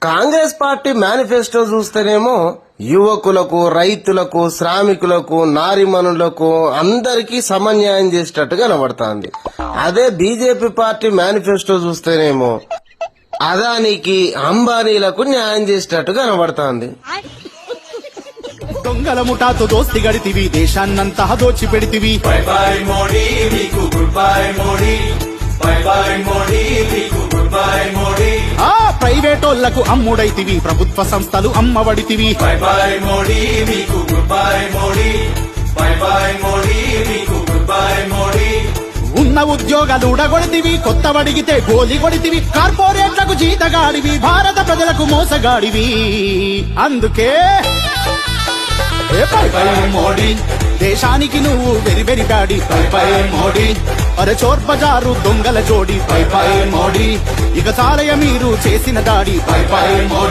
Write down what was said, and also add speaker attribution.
Speaker 1: Congress party manifesto చూస్తేనేమో యువకులకు, రైతులకు, శ్రామికులకు, నారిమణులకు అందరికీ సమన్యాయం చేసేటట్టు కనబడుతోంది. అదే బీజేపీ పార్టీ మేనిఫెస్టో చూస్తేనేమో అదానికి, అంబానీలకు న్యాయం చేసేటట్టు కనబడుతోంది.
Speaker 2: దొంగల ముఠాతో దోస్తి గడితివి, దేశాన్నంతా దోచి పెడితివి.
Speaker 3: బై బై మోడీ మీకు good by mod a, by by mod a మీకు గుడ్ బై మోడీ.
Speaker 2: ఆ ప్రైవేటోళ్లకు అమ్ముడైతివి, ప్రభుత్వ సంస్థలు అమ్మబడితివి.
Speaker 3: బై బై మోడీ మీకు good by mod a, by by mod a మీకు గుడ్ బై మోడీ.
Speaker 2: ఉన్న ఉద్యోగాలు ఉడగొడితివి, కొత్త వడిగితే గోలి కొడితివి. కార్పొరేట్లకు జీతగాడివి, భారత ప్రజలకు మోసగాడివి. అందుకే ఏ బై బై మోడీ, దేశానికి నువ్వు very very బ్యాడి. By by mod a, అరే చోర్ బజారు దొంగల జోడి. బై బై మోడీ, ఇక చాలయ మీరు చేసిన దాడి. By by mod a.